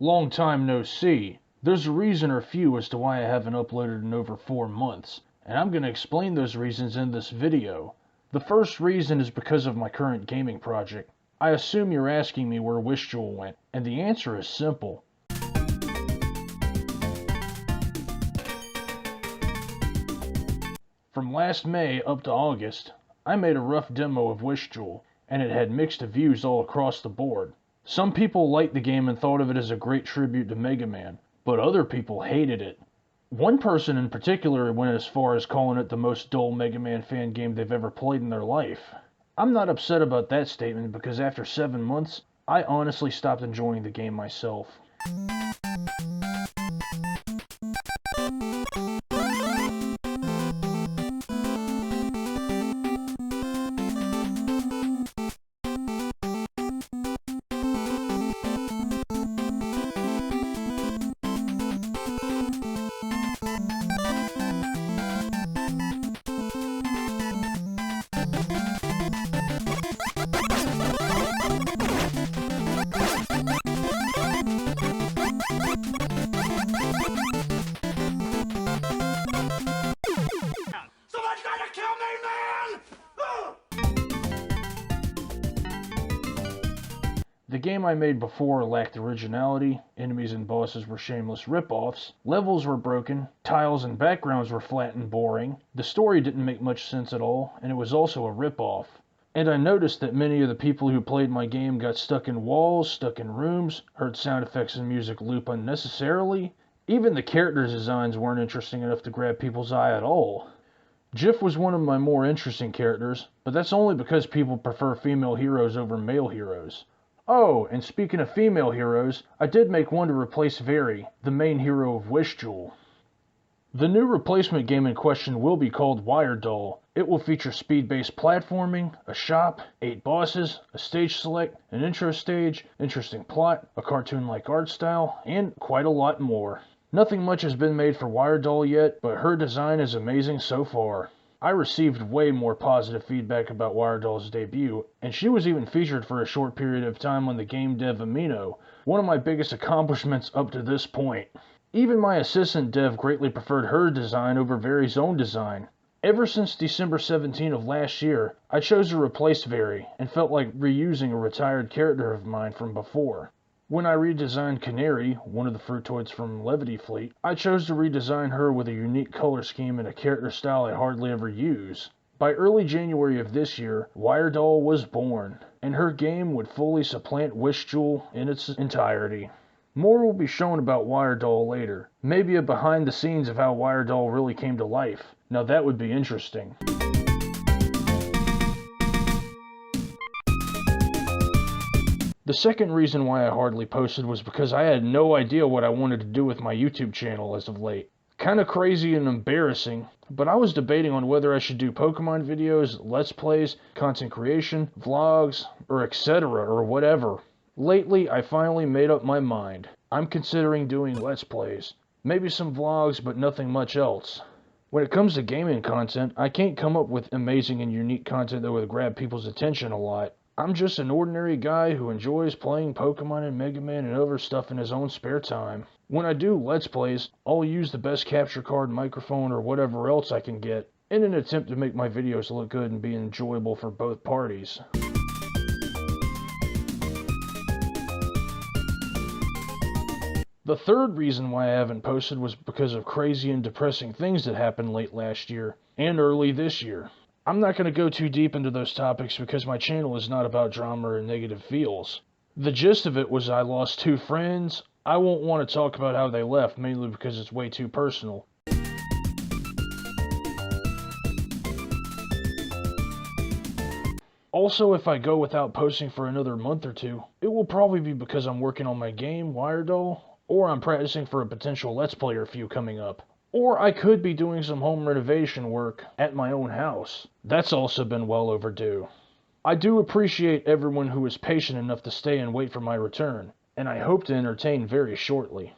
Long time no see. There's a reason or few as to why I haven't uploaded in over 4 months, and I'm going to explain those reasons in this video. The first reason is because of my current gaming project. I assume you're asking me where Wish Jewel went, and the answer is simple. From last May up to August, I made a rough demo of Wish Jewel, and it had mixed reviews all across the board. Some people liked the game and thought of it as a great tribute to Mega Man, but other people hated it. One person in particular went as far as calling it the most dull Mega Man fan game they've ever played in their life. I'm not upset about that statement because after 7 months, I honestly stopped enjoying the game myself. The game I made before lacked originality, enemies and bosses were shameless rip-offs, levels were broken, tiles and backgrounds were flat and boring, the story didn't make much sense at all, and it was also a rip-off. And I noticed that many of the people who played my game got stuck in walls, stuck in rooms, heard sound effects and music loop unnecessarily. Even the character designs weren't interesting enough to grab people's eye at all. Jif was one of my more interesting characters, but that's only because people prefer female heroes over male heroes. Oh, and speaking of female heroes, I did make one to replace Very, the main hero of Wish Jewel. The new replacement game in question will be called Wire Doll. It will feature speed-based platforming, a shop, 8 bosses, a stage select, an intro stage, interesting plot, a cartoon-like art style, and quite a lot more. Nothing much has been made for Wire Doll yet, but her design is amazing so far. I received way more positive feedback about Wire Doll's debut, and she was even featured for a short period of time on the Game Dev Amino, one of my biggest accomplishments up to this point. Even my assistant dev greatly preferred her design over Very's own design. Ever since December 17 of last year, I chose to replace Very, and felt like reusing a retired character of mine from before. When I redesigned Canary, one of the Fruitoids from Levity Fleet, I chose to redesign her with a unique color scheme and a character style I hardly ever use. By early January of this year, Wire Doll was born, and her game would fully supplant Wish Jewel in its entirety. More will be shown about Wire Doll later, maybe a behind the scenes of how Wire Doll really came to life. Now that would be interesting. The second reason why I hardly posted was because I had no idea what I wanted to do with my YouTube channel as of late. Kinda crazy and embarrassing, but I was debating on whether I should do Pokemon videos, Let's Plays, content creation, vlogs, or etc. or whatever. Lately, I finally made up my mind. I'm considering doing Let's Plays. Maybe some vlogs, but nothing much else. When it comes to gaming content, I can't come up with amazing and unique content that would grab people's attention a lot. I'm just an ordinary guy who enjoys playing Pokemon and Mega Man and other stuff in his own spare time. When I do Let's Plays, I'll use the best capture card, microphone, or whatever else I can get, in an attempt to make my videos look good and be enjoyable for both parties. The third reason why I haven't posted was because of crazy and depressing things that happened late last year, and early this year. I'm not going to go too deep into those topics because my channel is not about drama or negative feels. The gist of it was I lost 2 friends. I won't want to talk about how they left, mainly because it's way too personal. Also, if I go without posting for another month or 2, it will probably be because I'm working on my game, Wire Doll, or I'm practicing for a potential Let's Play review coming up. Or I could be doing some home renovation work at my own house. That's also been well overdue. I do appreciate everyone who is patient enough to stay and wait for my return, and I hope to entertain very shortly.